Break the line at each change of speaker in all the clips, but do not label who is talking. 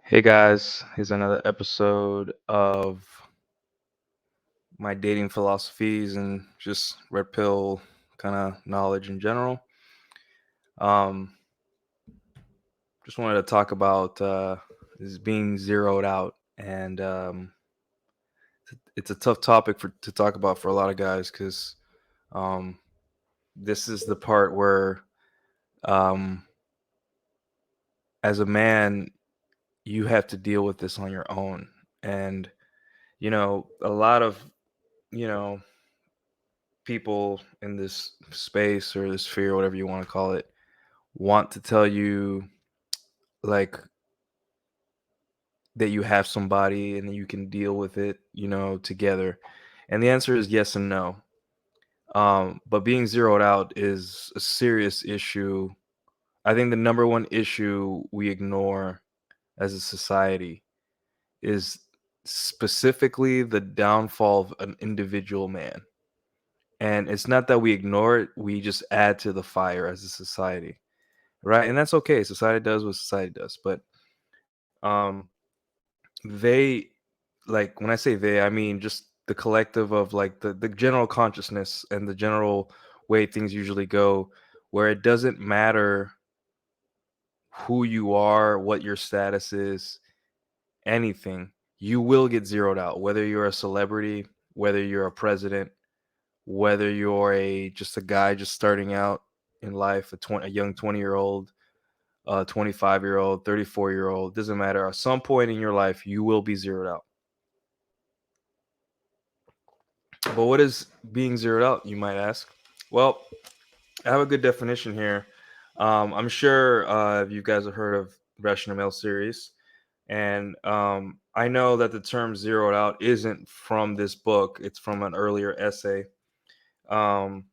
Hey guys, here's another episode of my dating philosophies and just red pill kind of knowledge in general. Um, just wanted to talk about this being zeroed out, and it's a tough topic to talk about for a lot of guys because um, this is the part where, um, as a man, you have to deal with this on your own, and a lot of you know people in this space or this sphere, whatever you want to call it, want to tell you like that you have somebody and that you can deal with it, together. And the answer is yes and no. But being zeroed out is a serious issue. I think the number one issue we ignore as a society is specifically the downfall of an individual man. And it's not that we ignore it, we just add to the fire as a society. Right, and that's okay. Society does what society does, but um, they like when I say they, I mean just the collective of like the general consciousness and the general way things usually go, where it doesn't matter who you are, what your status is, anything, you will get zeroed out. Whether you're a celebrity, whether you're a president, whether you're a just a guy just starting out in life, a young 20-year-old, 25-year-old, 34-year-old, doesn't matter. At some point in your life, you will be zeroed out. But what is being zeroed out, you might ask? Well, I have a good definition here. I'm sure you guys have heard of Rational Male series. And I know that the term zeroed out isn't from this book, it's from an earlier essay. Um,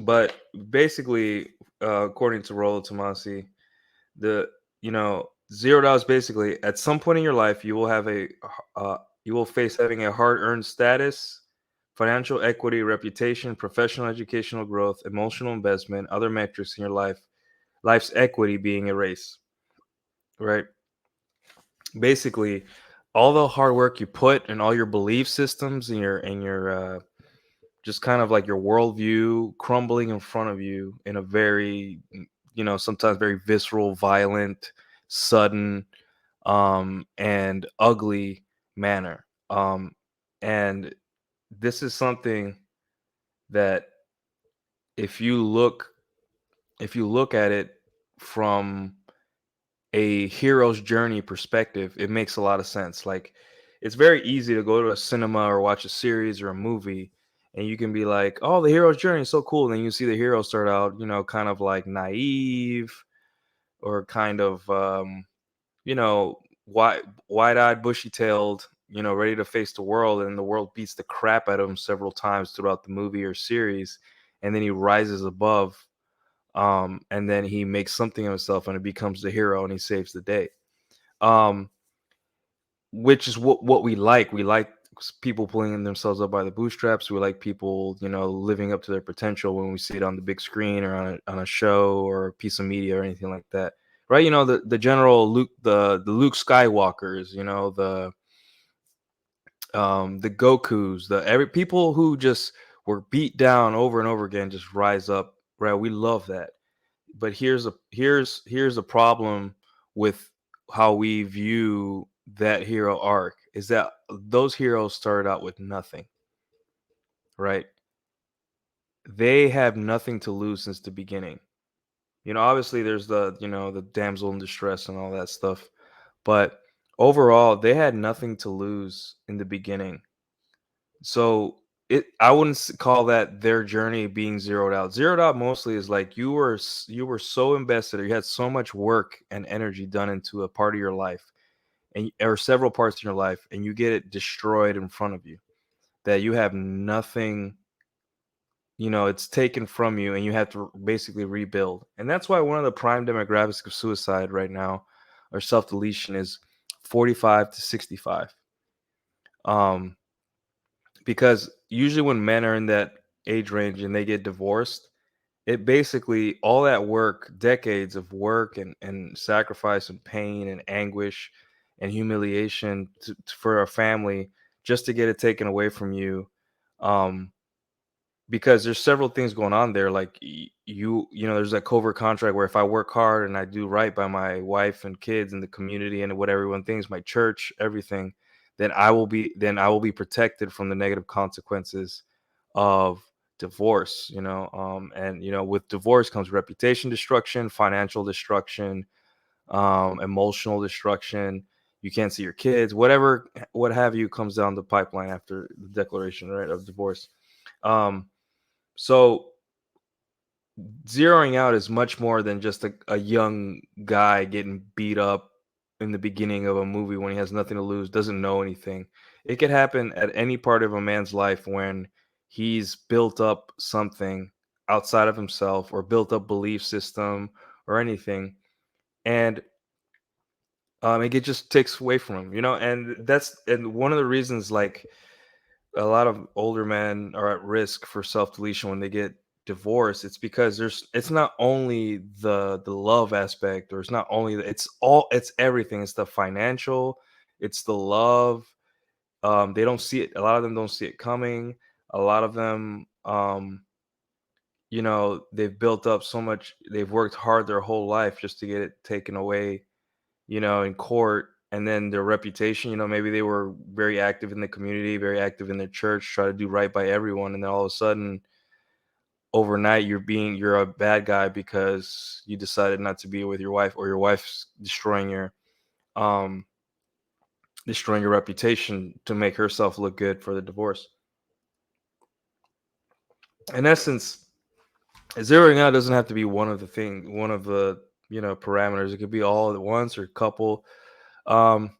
but basically, according to Rollo Tomasi, the zeroed out is basically at some point in your life you will have you will face having a hard-earned status, financial equity, reputation, professional educational growth, emotional investment, other metrics in your life's equity being erased. Right, basically all the hard work you put and all your belief systems and your just kind of like your worldview crumbling in front of you in a very sometimes very visceral, violent, sudden, and ugly manner. And this is something that if you look at it from a hero's journey perspective, it makes a lot of sense. Like, it's very easy to go to a cinema or watch a series or a movie and you can be like, oh, the hero's journey is so cool. And then you see the hero start out, kind of like naive or kind of you know, wide-eyed, bushy-tailed, ready to face the world, and the world beats the crap out of him several times throughout the movie or series, and then he rises above, and then he makes something of himself, and it becomes the hero, and he saves the day. Um, which is what we like. We like people pulling themselves up by the bootstraps. We like people, living up to their potential when we see it on the big screen or on a show or a piece of media or anything like that, right? The general Luke, the Luke Skywalkers, the Gokus, the every people who just were beat down over and over again just rise up, right? We love that. But here's a problem with how we view that hero arc is that those heroes started out with nothing, right? They have nothing to lose since the beginning. Obviously there's the damsel in distress and all that stuff, but overall they had nothing to lose in the beginning. So I wouldn't call that their journey being zeroed out. Zeroed out mostly is like you were so invested, or you had so much work and energy done into a part of your life, and or several parts in your life, and you get it destroyed in front of you. That you have nothing. It's taken from you, and you have to basically rebuild. And that's why one of the prime demographics of suicide right now, or self deletion, is 45 to 65. Um, because usually when men are in that age range and they get divorced, it basically all that work, decades of work and sacrifice and pain and anguish, and humiliation for a family just to get it taken away from you. Um, because there's several things going on there. Like there's that covert contract where if I work hard and I do right by my wife and kids and the community and what everyone thinks, my church, everything, then I will be protected from the negative consequences of divorce. And with divorce comes reputation destruction, financial destruction, emotional destruction. You can't see your kids, whatever, what have you, comes down the pipeline after the declaration, right, of divorce. Um, so zeroing out is much more than just a young guy getting beat up in the beginning of a movie when he has nothing to lose, doesn't know anything. It could happen at any part of a man's life when he's built up something outside of himself or built up belief system or anything. And it just takes away from him, and one of the reasons, like, a lot of older men are at risk for self-deletion when they get divorced. It's because it's not only the love aspect, or it's not only it's everything. It's the financial, it's the love. They don't see it. A lot of them don't see it coming. A lot of them, they've built up so much, they've worked hard their whole life just to get it taken away, in court. And then their reputation, maybe they were very active in the community, very active in their church, try to do right by everyone. And then all of a sudden, overnight, you're a bad guy because you decided not to be with your wife, or your wife's um, destroying your reputation to make herself look good for the divorce. In essence, zeroing out doesn't have to be one of the, parameters. It could be all at once or couple. Um,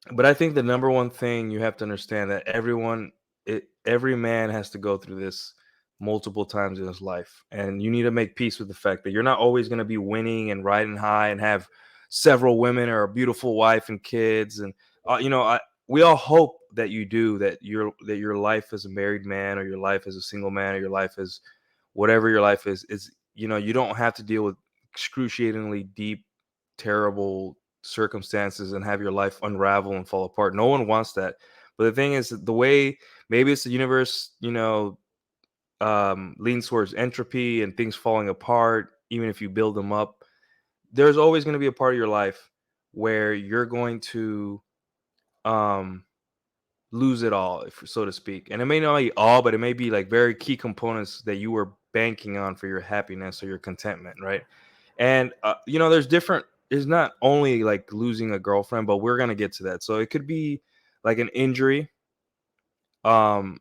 But I think the number one thing you have to understand that every man has to go through this multiple times in his life, and you need to make peace with the fact that you're not always going to be winning and riding high and have several women or a beautiful wife and kids. And we all hope that you do, that your life as a married man, or your life as a single man, or your life as whatever your life is, you don't have to deal with excruciatingly deep, terrible circumstances and have your life unravel and fall apart. No one wants that. But the thing is, the way, maybe it's the universe, leans towards entropy and things falling apart, even if you build them up. There's always going to be a part of your life where you're going to um, lose it all, if so to speak. And it may not be all, but it may be like very key components that you were banking on for your happiness or your contentment, right? And there's not only like losing a girlfriend, but we're gonna get to that. So it could be like an injury, um,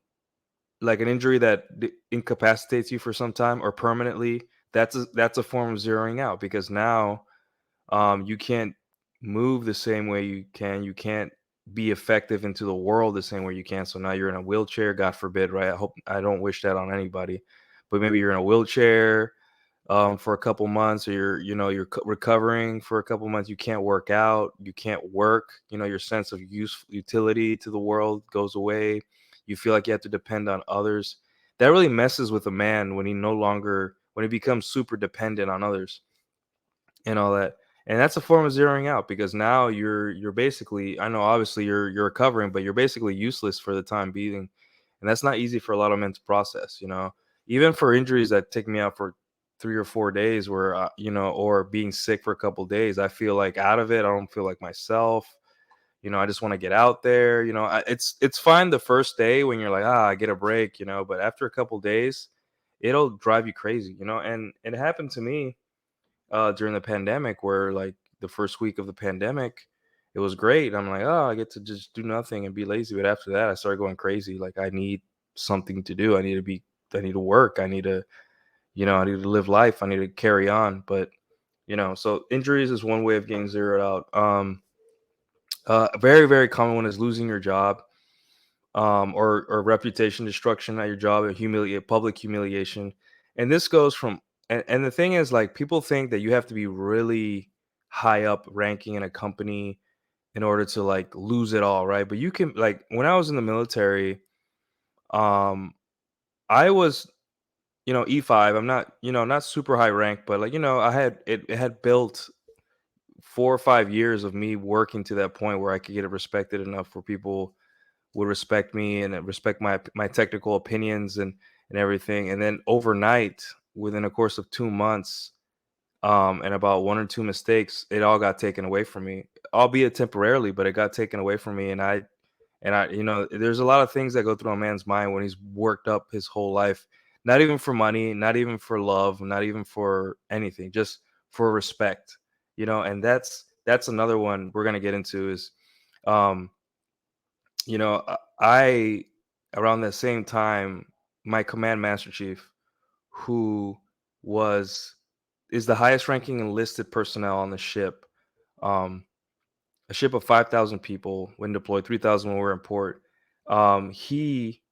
that incapacitates you for some time or permanently. That's a form of zeroing out, because now, you can't move the same way you can. You can't be effective into the world the same way you can. So now you're in a wheelchair, God forbid, right? I don't wish that on anybody, but maybe you're in a wheelchair for a couple months, or you're recovering for a couple months. You can't work out, you can't work. Your sense of utility to the world goes away. You feel like you have to depend on others. That really messes with a man when he becomes super dependent on others and all that. And that's a form of zeroing out, because now you're basically, I know obviously you're recovering, but you're basically useless for the time being. And that's not easy for a lot of men to process, even for injuries that take me out for 3 or 4 days, where or being sick for a couple days, I feel like out of it. I don't feel like myself. I just want to get out there. It's fine the first day when you're like, I get a break, but after a couple days, it'll drive you crazy. And it happened to me during the pandemic, where, like, the first week of the pandemic, it was great. I'm like, I get to just do nothing and be lazy. But after that, I started going crazy. Like, I need something to do. I need to work. I need to live life. I need to carry on. But, so injuries is one way of getting zeroed out. A very, very common one is losing your job, or reputation destruction at your job, or public humiliation. And this goes from, and the thing is, like, people think that you have to be really high up ranking in a company in order to, like, lose it all, right? But you can, like, when I was in the military, um, I was, E5. I'm not, not super high rank, but, like, I had it had built 4 or 5 years of me working to that point where I could get it respected enough where people would respect me and respect my technical opinions and everything. And then overnight, within a course of 2 months, and about one or two mistakes, it all got taken away from me, albeit temporarily, but it got taken away from me. And there's a lot of things that go through a man's mind when he's worked up his whole life, not even for money, not even for love, not even for anything, just for respect, and that's another one we're gonna get into is, um, I around that same time, my command master chief, who was is the highest ranking enlisted personnel on the ship, um, a ship of 5,000 people when deployed, 3,000 when we were in port. He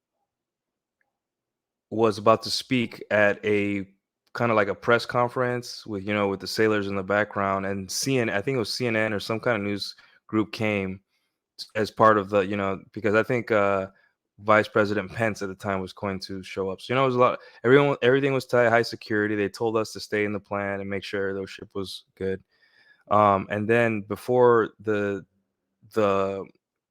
was about to speak at a kind of like a press conference with the sailors in the background, and I think it was CNN or some kind of news group came as part of because I think Vice President Pence at the time was going to show up. So it was a lot. Everything was tight, high security. They told us to stay in the plan and make sure the ship was good. And then before the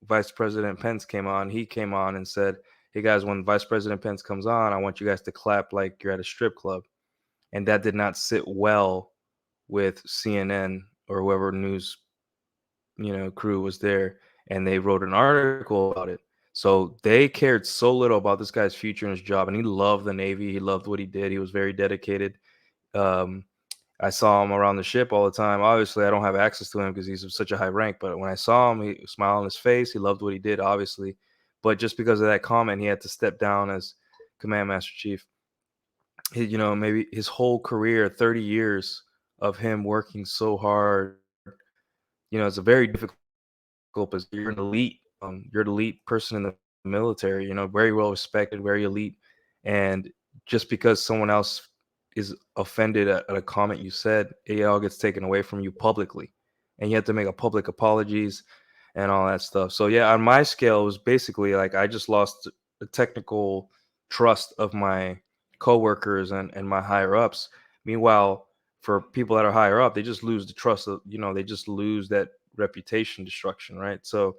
Vice President Pence came on, he came on and said, "Hey guys, when Vice President Pence comes on, I want you guys to clap like you're at a strip club." And that did not sit well with CNN or whoever news crew was there, and they wrote an article about it. So they cared so little about this guy's future and his job, and he loved the Navy. He loved what he did. He was very dedicated. Um, I saw him around the ship all the time. Obviously, I don't have access to him because he's of such a high rank. But when I saw him, he smiled on his face. He loved what he did, obviously. But just because of that comment, he had to step down as command master chief. Maybe his whole career, 30 years of him working so hard. It's a very difficult position. You're an elite person in the military. Very well respected, very elite. And just because someone else is offended at a comment you said, it all gets taken away from you publicly, and you have to make a public apologies and all that stuff. So yeah, on my scale, it was basically like I just lost the technical trust of my coworkers and my higher ups. Meanwhile, for people that are higher up, they just lose the trust of, they just lose that reputation destruction, right? So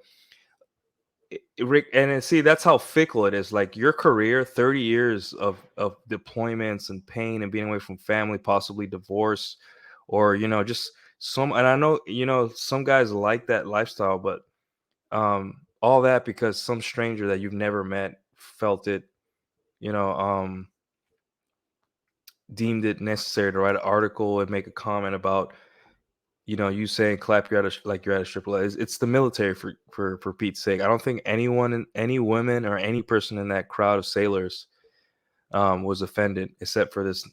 Rick, see, that's how fickle it is. Like your career, 30 years of deployments and pain and being away from family, possibly divorce, or just some. And I know some guys like that lifestyle, but all that because some stranger that you've never met felt it, you know, deemed it necessary to write an article and make a comment about you saying clap like you're at a strip club. It's the military for Pete's sake. I don't think any women or any person in that crowd of sailors was offended except for this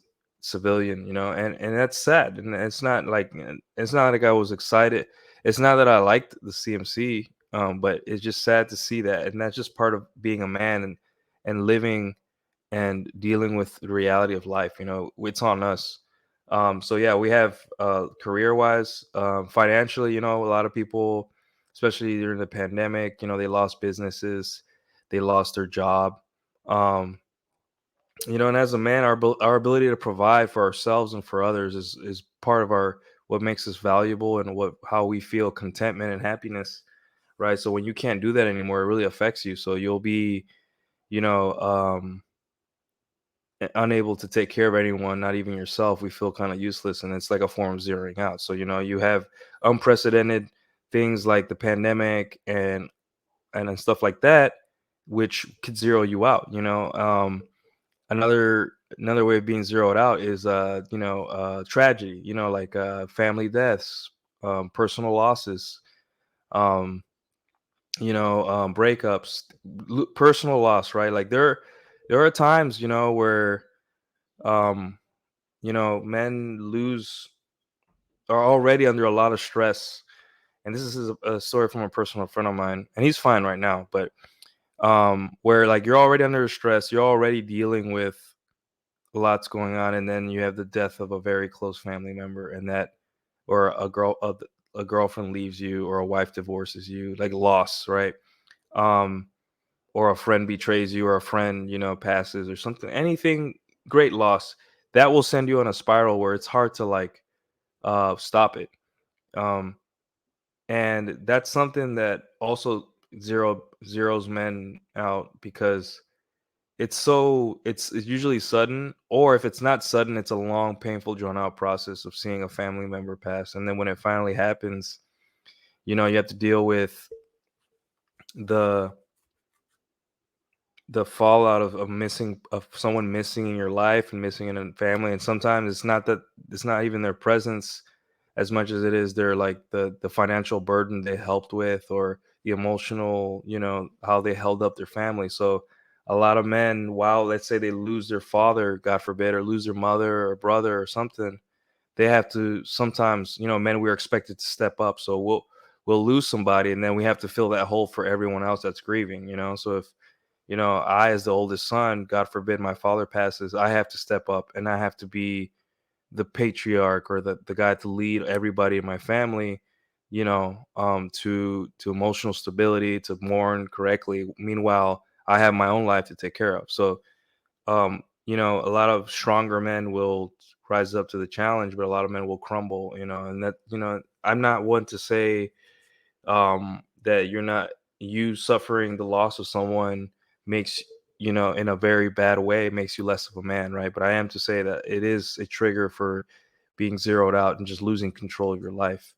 civilian, and that's sad. And it's not like I was excited. It's not that I liked the CMC, but it's just sad to see that, and that's just part of being a man and living and dealing with the reality of life. It's on us. So yeah, we have career wise, financially, a lot of people, especially during the pandemic, they lost businesses, they lost their job. Um, and as a man, our ability to provide for ourselves and for others is part of our what makes us valuable and how we feel contentment and happiness, right? So when you can't do that anymore, it really affects you. So you'll be, you know, unable to take care of anyone, not even yourself. We feel kind of useless, and it's like a form of zeroing out. So you have unprecedented things like the pandemic and then stuff like that, which could zero you out. Another way of being zeroed out is tragedy. Like family deaths, personal losses, um, breakups, personal loss. Right? Like there are times where um men are already under a lot of stress. And this is a story from a personal friend of mine, and he's fine right now. But where like you're already under stress, you're already dealing with lots going on, and then you have the death of a very close family member, and that or a girlfriend leaves you, or a wife divorces you, like loss, right? um or a friend betrays you, or a friend passes, or something, anything, great loss, that will send you on a spiral where it's hard to like stop it. And that's something that also zeros men out, because it's usually sudden, or if it's not sudden, it's a long, painful, drawn out process of seeing a family member pass. And then when it finally happens, you have to deal with the the fallout of someone missing in your life and missing in a family. And sometimes it's not even their presence as much as it is their, like, the financial burden they helped with, or the emotional, how they held up their family. So a lot of men, while, let's say, they lose their father, god forbid, or lose their mother or brother or something, they have to sometimes, men, we're expected to step up. So we'll lose somebody, and then we have to fill that hole for everyone else that's grieving. So if, I, as the oldest son, god forbid, my father passes, I have to step up, and I have to be the patriarch, or the guy to lead everybody in my family, to emotional stability, to mourn correctly. Meanwhile, I have my own life to take care of. So, a lot of stronger men will rise up to the challenge, but a lot of men will crumble. And that, I'm not one to say that you suffering the loss of someone makes, in a very bad way, makes you less of a man, right? But I am to say that it is a trigger for being zeroed out and just losing control of your life.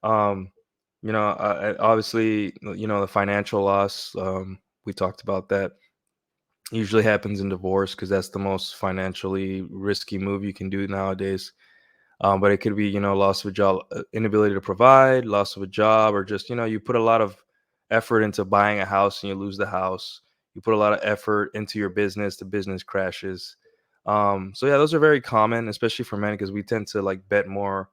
um Obviously, the financial loss, we talked about that, usually happens in divorce, because that's the most financially risky move you can do nowadays. But it could be, loss of a job, inability to provide, loss of a job, or just, you put a lot of effort into buying a house and you lose the house. You put a lot of effort into your business, the business crashes. So yeah, those are very common, especially for men, because we tend to, like, bet more,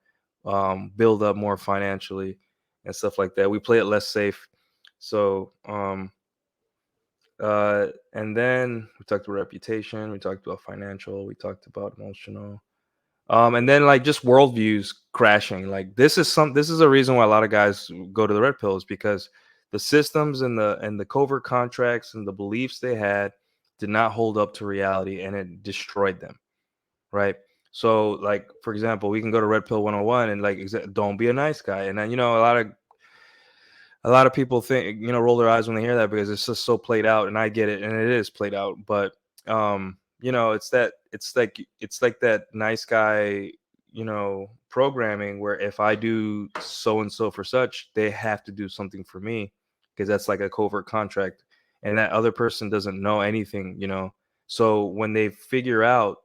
build up more financially and stuff like that. We play it less safe. So, and then we talked about reputation, we talked about financial, we talked about emotional. And then, like, just worldviews crashing. Like, this is a reason why a lot of guys go to the red pills, because the systems and the covert contracts and the beliefs they had did not hold up to reality, and it destroyed them. Right. So, like, for example, we can go to Red Pill 101, and, like, don't be a nice guy. And then, a lot of people think, roll their eyes when they hear that, because it's just so played out, and I get it, and it is played out. But it's like that nice guy, programming, where if I do so and so for such, they have to do something for me, because that's like a covert contract, and that other person doesn't know anything. So when they figure out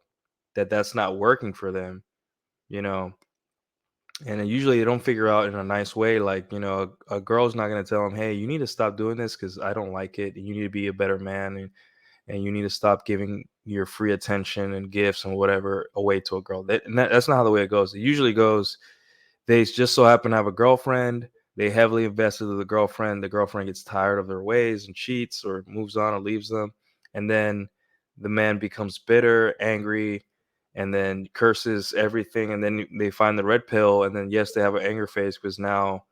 that that's not working for them, you know and then usually they don't figure out in a nice way. Like, a girl's not going to tell him, hey, you need to stop doing this because I don't like it, and you need to be a better man, and you need to stop giving your free attention and gifts and whatever away to a girl. That's not how the way it goes. It usually goes, they just so happen to have a girlfriend. They heavily invested in the girlfriend. The girlfriend gets tired of their ways and cheats, or moves on, or leaves them. And then the man becomes bitter, angry, and then curses everything. And then they find the red pill. And then, yes, they have an anger phase, because now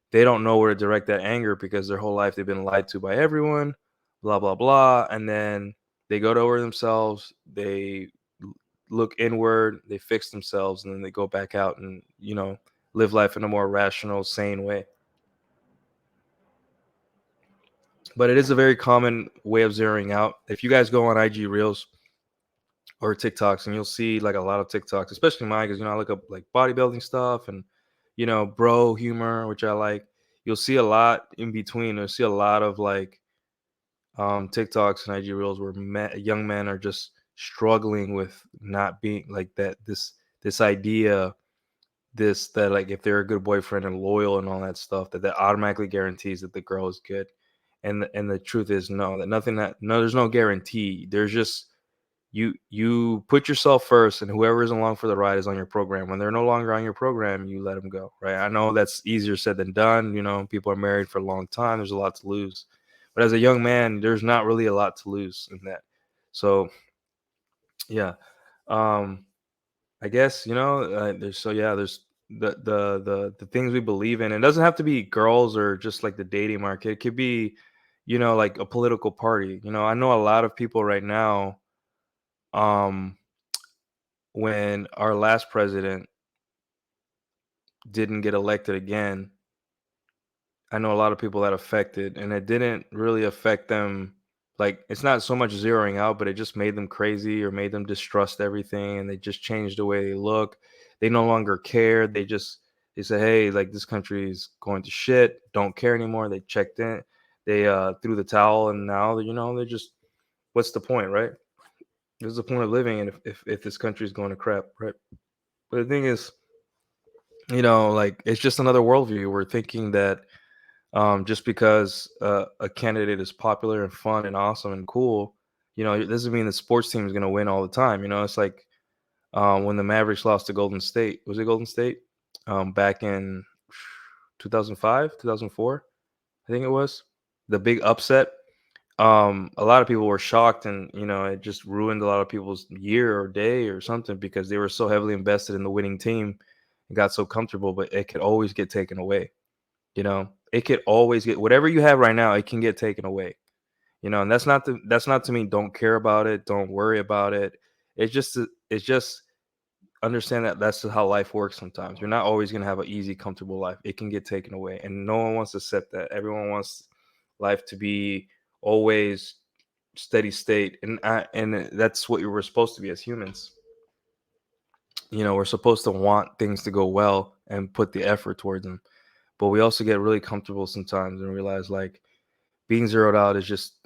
they don't know where to direct that anger, because their whole life they've been lied to by everyone, blah, blah, blah. And then they go over themselves. They look inward, they fix themselves, and then they go back out and, live life in a more rational, sane way. But it is a very common way of zeroing out. If you guys go on IG Reels or TikToks, and you'll see, like, a lot of TikToks, especially mine, because, I look up, like, bodybuilding stuff and, bro humor, which I like. You'll see a lot in between. You'll see a lot of, like, TikToks and IG Reels where young men are just struggling with not being like that. This idea, that, like, if they're a good boyfriend and loyal and all that stuff, that automatically guarantees that the girl is good. And the truth is, no, that nothing, that no, there's no guarantee. There's just, you put yourself first, and whoever is along for the ride is on your program. When they're no longer on your program, you let them go, right? I know that's easier said than done. People are married for a long time. There's a lot to lose. But as a young man, there's not really a lot to lose in that. So, yeah. Um, I guess, there's the things we believe in. It doesn't have to be girls or just, like, the dating market. It could be, like, a political party. I know a lot of people right now, um when our last president didn't get elected again, I know a lot of people that affected, and it didn't really affect them. Like, it's not so much zeroing out, but it just made them crazy or made them distrust everything, and they just changed the way they look. They no longer care. They say, hey, like, this country is going to shit. Don't care anymore. They checked in. They threw the towel, and now they're just, what's the point, right? There's the point of living, and if this country is going to crap, right? But the thing is, like, it's just another worldview. We're thinking that just because a candidate is popular and fun and awesome and cool, it doesn't mean the sports team is going to win all the time. It's like when the Mavericks lost to Golden State. Was it Golden State? Back in 2005, 2004, I think it was. The big upset. A lot of people were shocked, and it just ruined a lot of people's year or day or something because they were so heavily invested in the winning team and got so comfortable, but it could always get taken away. It could always get, whatever you have right now, it can get taken away. And that's not to mean don't care about it, don't worry about it. It's just understand that that's how life works. Sometimes you're not always going to have an easy, comfortable life. It can get taken away, and no one wants to accept that. Everyone wants life to be always steady state, and that's what we're supposed to be as humans. We're supposed to want things to go well and put the effort towards them, but we also get really comfortable sometimes and realize, like, being zeroed out is just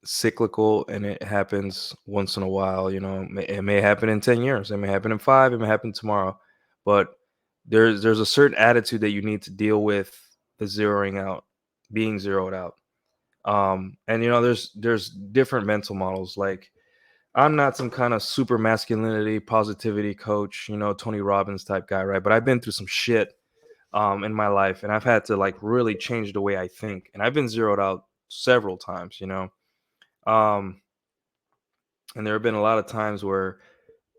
cyclical, and it happens once in a while. It may happen in 10 years, it may happen in 5, it may happen tomorrow, but there's a certain attitude that you need to deal with the zeroing out, being zeroed out. And there's different mental models. Like, I'm not some kind of super masculinity positivity coach, Tony Robbins type guy, right? But I've been through some shit in my life, and I've had to, like, really change the way I think, and I've been zeroed out several times. um and there have been a lot of times where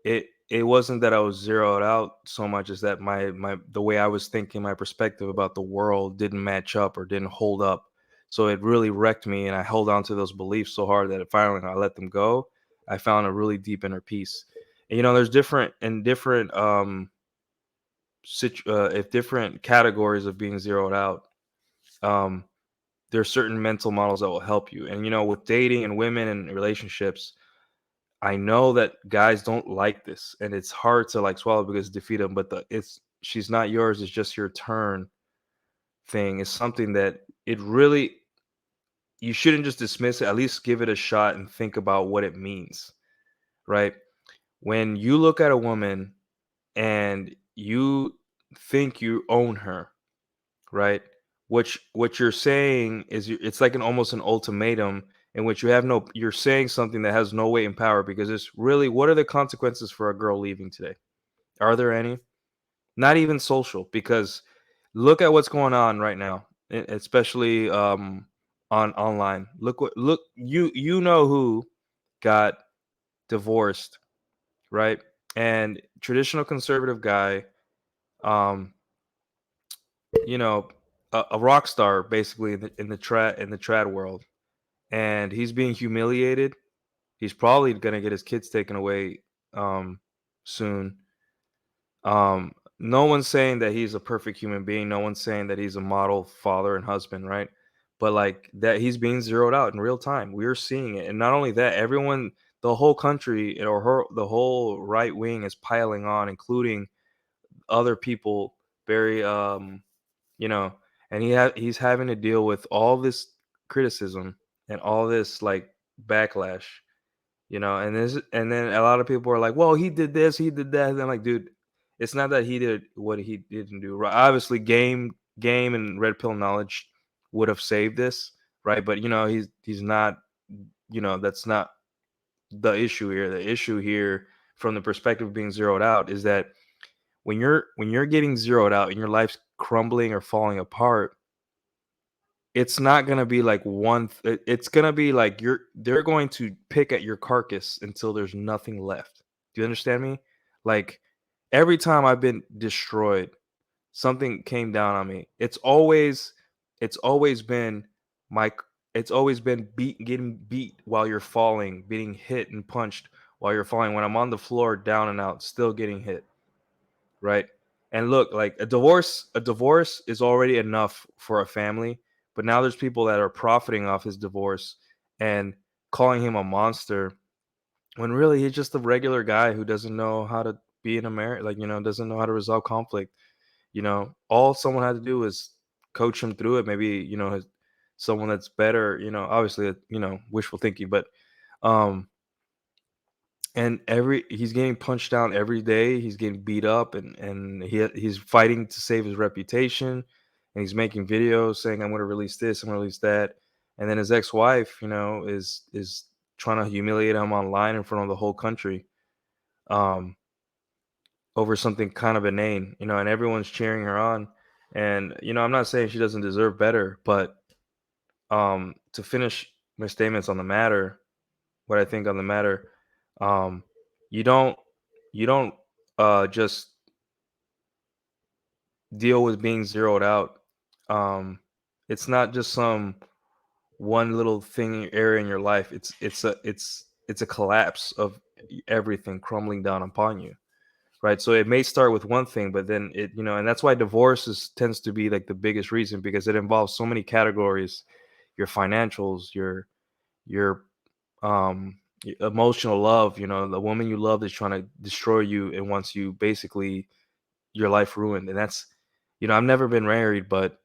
it wasn't that I was zeroed out so much as that my the way I was thinking, my perspective about the world didn't match up or didn't hold up. So it really wrecked me, and I held on to those beliefs so hard that finally, when I let them go, I found a really deep inner peace. And there's different if different categories of being zeroed out. um there are certain mental models that will help you. And with dating and women and relationships, I know that guys don't like this, and it's hard to, like, swallow because defeat them. But it's she's not yours, it's just your turn thing is something that it really, you shouldn't just dismiss it. At least give it a shot and think about what it means, right? When you look at a woman and you think you own her, right? What you're saying is, it's like almost an ultimatum in which you're saying something that has no weight and power, because it's really, what are the consequences for a girl leaving today? Are there any? Not even social, because look at what's going on right now, especially on online. Look, you know who got divorced, right? And traditional conservative guy, um you know, a rock star basically in the trad world, and he's being humiliated. He's probably gonna get his kids taken away soon. No one's saying that he's a perfect human being. No one's saying that he's a model father and husband, right? But, like, that he's being zeroed out in real time. We're seeing it, and not only that, everyone, the whole country, the whole right wing is piling on, including other people, very you know, and he's having to deal with all this criticism and all this, like, backlash, and then a lot of people are like, well, he did this, he did that, and I'm like, dude, it's not that he did what he didn't do right. Obviously, game and red pill knowledge would have saved this, right? But he's not, that's not the issue here. The issue here, from the perspective of being zeroed out, is that when you're getting zeroed out and your life's crumbling or falling apart, it's not gonna be like it's gonna be like they're going to pick at your carcass until there's nothing left. Do you understand me? Like, every time I've been destroyed, something came down on me. It's always been my it's always been getting beat while you're falling, being hit and punched while you're falling. When I'm on the floor, down and out, still getting hit, right? And look, like a divorce is already enough for a family, but now there's people that are profiting off his divorce and calling him a monster when really he's just a regular guy who doesn't know how to be in a marriage, like, doesn't know how to resolve conflict. All someone had to do was coach him through it. Maybe, someone that's better, obviously, wishful thinking, but um and he's getting punched down every day. He's getting beat up, and he's fighting to save his reputation, and he's making videos saying, "I'm going to release this, I'm going to release that." And then his ex-wife, is trying to humiliate him online in front of the whole country, um over something kind of inane, and everyone's cheering her on. And I'm not saying she doesn't deserve better, but to finish my statements on the matter, what I think on the matter, um, you don't you don't just deal with being zeroed out. Um, it's not just some one little thing area in your life. It's a collapse of everything crumbling down upon you. Right. So it may start with one thing, but then and that's why divorce tends to be like the biggest reason, because it involves so many categories: your financials, your emotional love. The woman you love is trying to destroy you and wants you basically your life ruined. And that's, I've never been married, but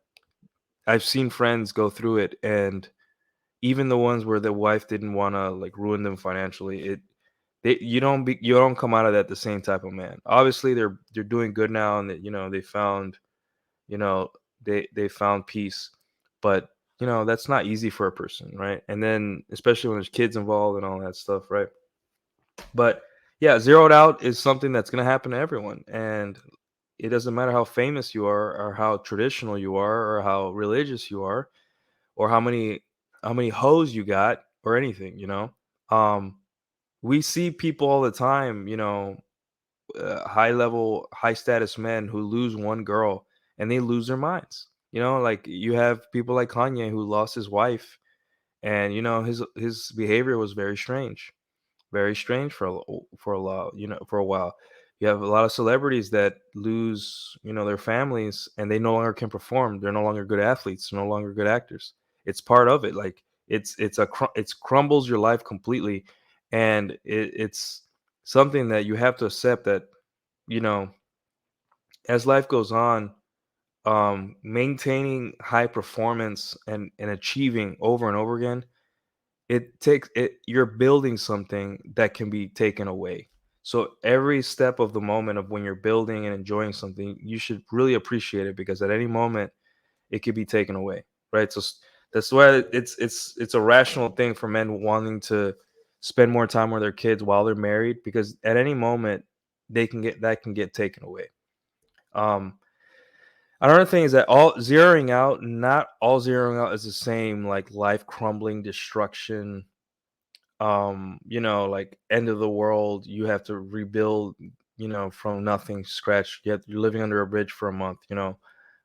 I've seen friends go through it, and even the ones where the wife didn't want to like ruin them financially, you don't come out of that the same type of man. Obviously, they're doing good now, and that you know they found peace, but that's not easy for a person, right? And then especially when there's kids involved and all that stuff, right? But yeah, zeroed out is something that's going to happen to everyone, and it doesn't matter how famous you are, or how traditional you are, or how religious you are, or how many hoes you got, or anything. um we see people all the time, high level, high status men who lose one girl and they lose their minds. Like you have people like Kanye who lost his wife, and his behavior was very strange for a while. You have a lot of celebrities that lose, their families, and they no longer can perform. They're no longer good athletes. They're no longer good actors. It's part of it. Like it's crumbles your life completely, and it's something that you have to accept that you know as life goes on, maintaining high performance and achieving over and over again, you're building something that can be taken away. So every step of the moment of when you're building and enjoying something, you should really appreciate it, because at any moment it could be taken away, right? That's why it's a rational thing for men wanting to spend more time with their kids while they're married, because at any moment they can get taken away. um Another thing is that not all zeroing out is the same, like life crumbling, destruction, like end of the world. You have to rebuild, from nothing, scratch. You're living under a bridge for a month.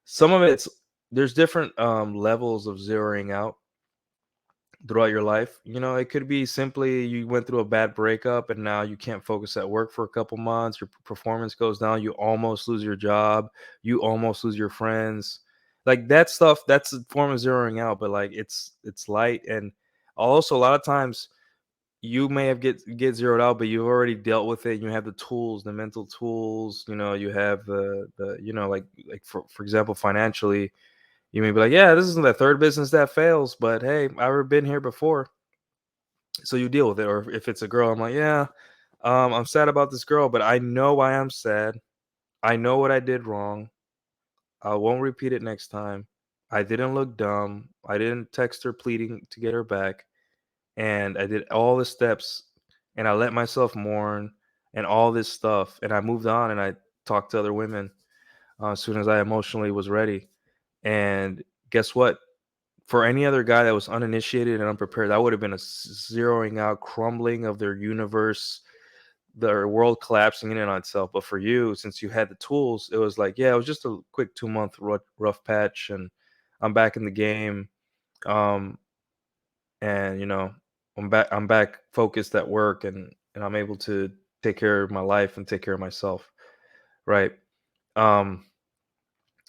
Some of it's There's different levels of zeroing out throughout your life. It could be simply you went through a bad breakup and now you can't focus at work for a couple months. Your performance goes down. You almost lose your job. You almost lose your friends. Like that stuff, that's a form of zeroing out, but like it's light. And also a lot of times you may have get zeroed out, but you've already dealt with it. You have the tools, the mental tools. You have the like for example, financially, you may be like, yeah, this isn't the third business that fails, but hey, I've ever been here before. So you deal with it. Or if it's a girl, I'm like, yeah, I'm sad about this girl, but I know why I'm sad. I know what I did wrong. I won't repeat it next time. I didn't look dumb. I didn't text her pleading to get her back. And I did all the steps, and I let myself mourn and all this stuff. And I moved on, and I talked to other women as soon as I emotionally was ready. And guess what? For any other guy that was uninitiated and unprepared, that would have been a zeroing out, crumbling of their universe, their world collapsing in and on itself. But for you, since you had the tools, it was like, yeah, it was just a quick 2 month rough patch, and I'm back in the game. Um, and I'm back focused at work, and I'm able to take care of my life and take care of myself, right? Um,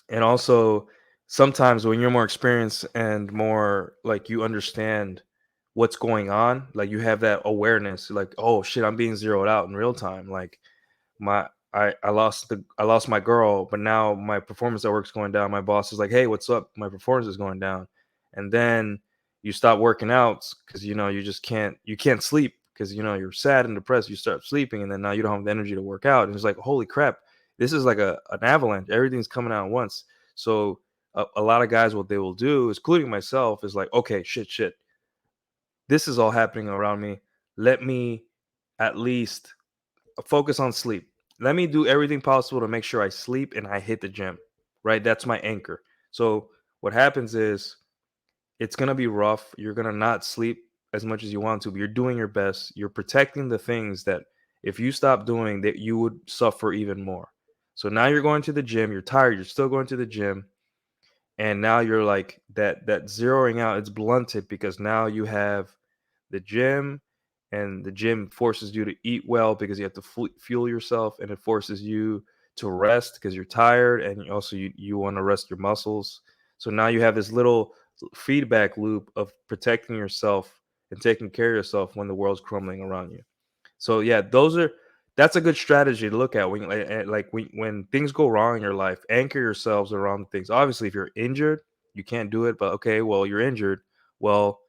and also sometimes when you're more experienced and more like you understand what's going on, like you have that awareness, like, oh shit, I'm being zeroed out in real time. Like my I lost my girl, but now my performance at work's going down. My boss is like, "Hey, what's up? My performance is going down." And then you stop working out because you just can't sleep because you're sad and depressed. You start sleeping, and then now you don't have the energy to work out. And it's like, holy crap, this is like an avalanche. Everything's coming out at once. So a lot of guys, what they will do, including myself, is like, okay, shit, this is all happening around me. Let me at least focus on sleep. Let me do everything possible to make sure I sleep and I hit the gym, right? That's my anchor. So what happens is it's going to be rough. You're going to not sleep as much as you want to, but you're doing your best. You're protecting the things that if you stop doing that you would suffer even more. So now you're going to the gym, you're tired, you're still going to the gym, and now you're like that zeroing out, it's blunted because now you have the gym, and the gym forces you to eat well because you have to fuel yourself, and it forces you to rest because you're tired, and you want to rest your muscles. So now you have this little feedback loop of protecting yourself and taking care of yourself when the world's crumbling around you. So yeah, that's a good strategy to look at when when things go wrong in your life. Anchor yourselves around things. Obviously, if you're injured, you can't do it. But okay, well, you're injured. Well,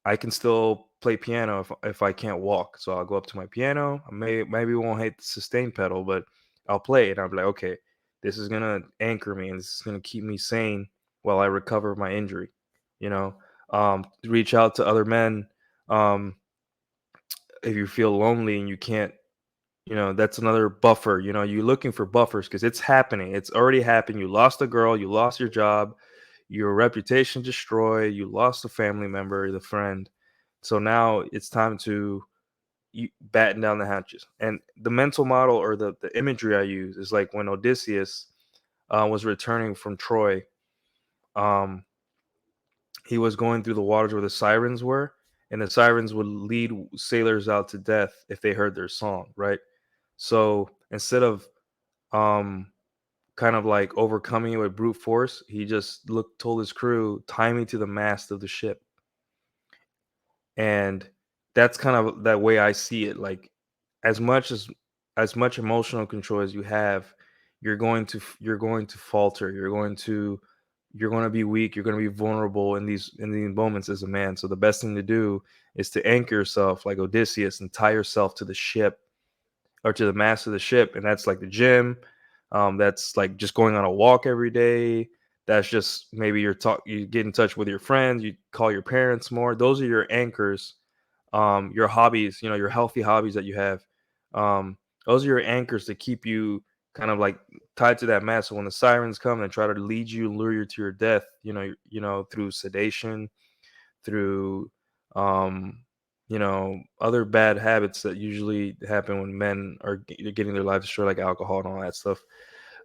I can still play piano if I can't walk. So I'll go up to my piano. Maybe won't hit the sustain pedal, but I'll play it. I'll be like, okay, this is gonna anchor me and this is gonna keep me sane while I recover my injury. You know, reach out to other men. Um, if you feel lonely and you can't, that's another buffer. You're looking for buffers because it's happening. It's already happened. You lost a girl. You lost your job. Your reputation destroyed. You lost a family member, the friend. So now it's time to batten down the hatches. And the mental model or the imagery I use is like when Odysseus was returning from Troy. Um, he was going through the waters where the sirens were, and the sirens would lead sailors out to death if they heard their song, right? So instead of um, kind of like overcoming it with brute force, he just told his crew, tie me to the mast of the ship. And that's kind of that way I see it. Like as much as much emotional control as you have, you're going to falter. You're going to be weak. You're going to be vulnerable in these moments as a man. So the best thing to do is to anchor yourself like Odysseus and tie yourself to the ship or to the mast of the ship, and that's like the gym. That's like just going on a walk every day. That's just maybe you get in touch with your friends, you call your parents more. Those are your anchors. Your hobbies, your healthy hobbies that you have. Um, those are your anchors to keep you kind of like tied to that mast. So when the sirens come and try to lead you, lure you to your death, through sedation, through other bad habits that usually happen when men are getting their lives destroyed, like alcohol and all that stuff,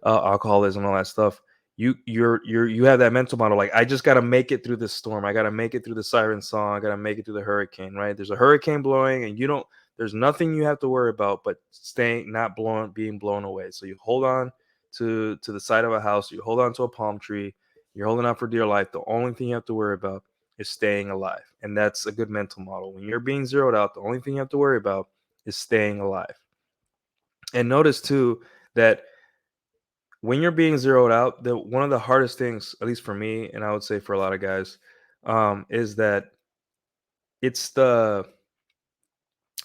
alcoholism, all that stuff. You have that mental model, like I just got to make it through this storm. I got to make it through the siren song. I got to make it through the hurricane. Right? There's a hurricane blowing, and you don't. There's nothing you have to worry about but staying not blown, being blown away. So you hold on to the side of a house. You hold on to a palm tree. You're holding on for dear life. The only thing you have to worry about is staying alive, and that's a good mental model. When you're being zeroed out, the only thing you have to worry about is staying alive. And notice too that when you're being zeroed out, the one of the hardest things, at least for me, and I would say for a lot of guys, is that it's the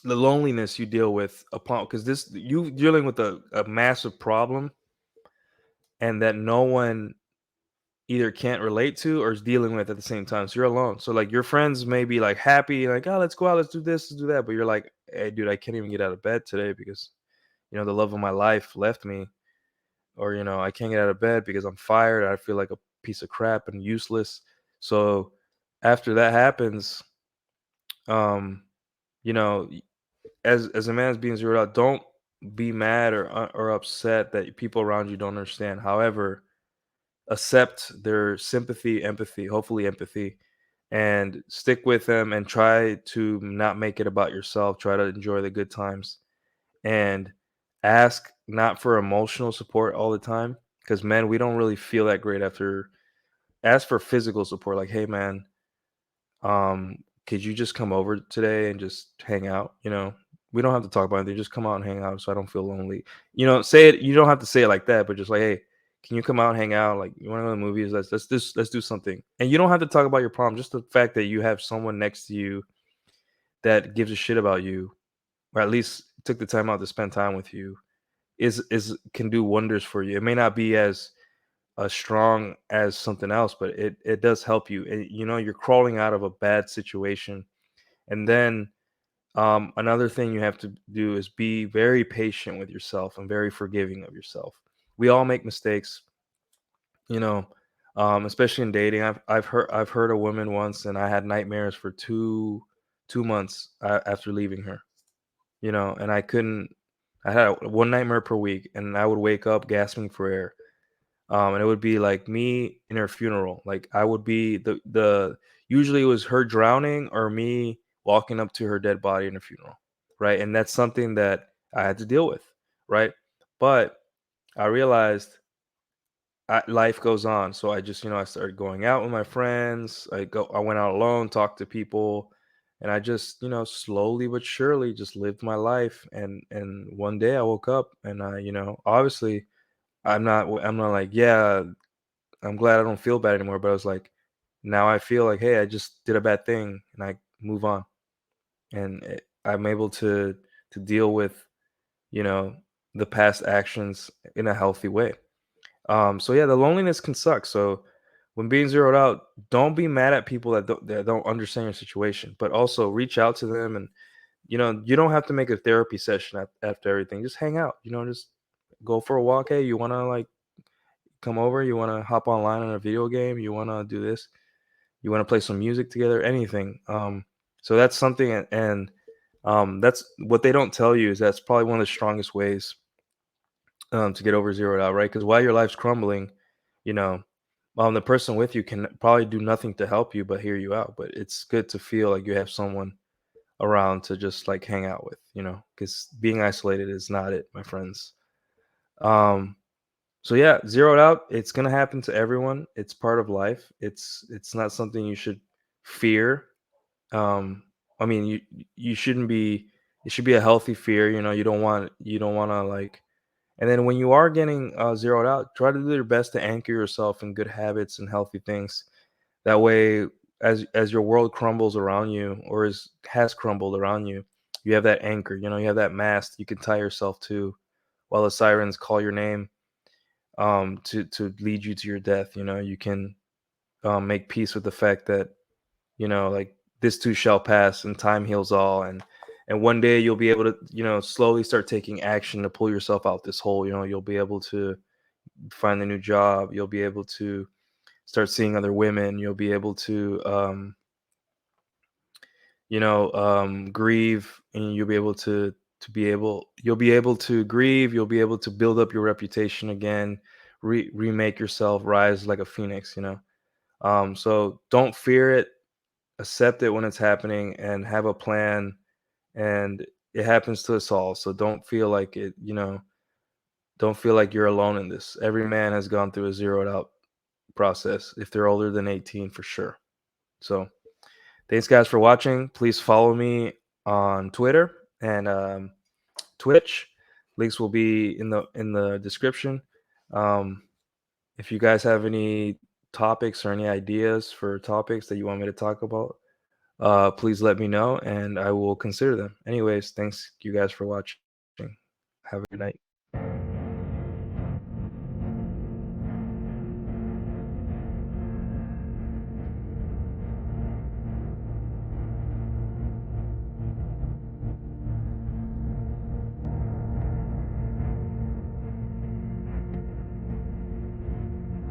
loneliness you deal with upon because this you dealing with a massive problem and that no one either can't relate to or is dealing with at the same time. So you're alone. So like your friends may be like happy, like, oh, let's go out, let's do this, let's do that. But you're like, hey, dude, I can't even get out of bed today because the love of my life left me, or I can't get out of bed because I'm fired. I feel like a piece of crap and useless. So after that happens, um, you know, as a man is being zeroed out, don't be mad or upset that people around you don't understand. However, accept their sympathy, empathy, hopefully empathy, and stick with them and try to not make it about yourself. Try to enjoy the good times and ask not for emotional support all the time, because men, we don't really feel that great after. Ask for physical support, like, hey man, could you just come over today and just hang out? We don't have to talk about anything. Just come out and hang out so I don't feel lonely. Say it. You don't have to say it like that, but just like, hey, can you come out and hang out? Like, you want to go to the movies? Let's do something. And you don't have to talk about your problem. Just the fact that you have someone next to you that gives a shit about you, or at least took the time out to spend time with you, is can do wonders for you. It may not be as strong as something else, but it does help you. You're crawling out of a bad situation, and then another thing you have to do is be very patient with yourself and very forgiving of yourself. We all make mistakes, you know, especially in dating. I've heard a woman once, and I had nightmares for 2 months after leaving her. And I couldn't. I had one nightmare per week, and I would wake up gasping for air. And it would be like me in her funeral. Like I would be the usually it was her drowning or me walking up to her dead body in her funeral, right? And that's something that I had to deal with, right? But I realized life goes on, so I just I started going out with my friends. I went out alone, talked to people, and I just slowly but surely just lived my life. And one day I woke up and I obviously I'm not like, yeah, I'm glad I don't feel bad anymore. But I was like, now I feel like, hey, I just did a bad thing, and I move on, and I'm able to deal with you know the past actions in a healthy way. So yeah, the loneliness can suck. So when being zeroed out, don't be mad at people that don't understand your situation, but also reach out to them. And you don't have to make a therapy session after everything. Just hang out. Just go for a walk. Hey, you want to like come over? You want to hop online on a video game? You want to do this? You want to play some music together? Anything. So that's something, and that's what they don't tell you is that's probably one of the strongest ways to get over zeroed out, right? Because while your life's crumbling, you know, the person with you can probably do nothing to help you but hear you out. But it's good to feel like you have someone around to just like hang out with, because being isolated is not it, my friends. Um, So yeah, zeroed out, it's gonna happen to everyone. It's part of life. It's not something you should fear. Um, I mean, you shouldn't be. It should be a healthy fear. You don't want to like. And then when you are getting zeroed out, try to do your best to anchor yourself in good habits and healthy things. That way, as your world crumbles around you, or has crumbled around you, you have that anchor. You have that mast you can tie yourself to, while the sirens call your name to lead you to your death. You can make peace with the fact that like this too shall pass and time heals all. And one day you'll be able to slowly start taking action to pull yourself out this hole. You'll be able to find a new job. You'll be able to start seeing other women. You'll be able to grieve, and you'll be able to grieve. You'll be able to build up your reputation again, remake yourself, rise like a phoenix. So don't fear it, accept it when it's happening, and have a plan. And it happens to us all, so don't feel like you're alone in this. Every man has gone through a zeroed out process if they're older than 18, for sure. So thanks guys for watching. Please follow me on Twitter and Twitch. Links will be in the description. Um, if you guys have any topics or any ideas for topics that you want me to talk about, please let me know and I will consider them. Anyways, thanks you guys for watching. Have a good night.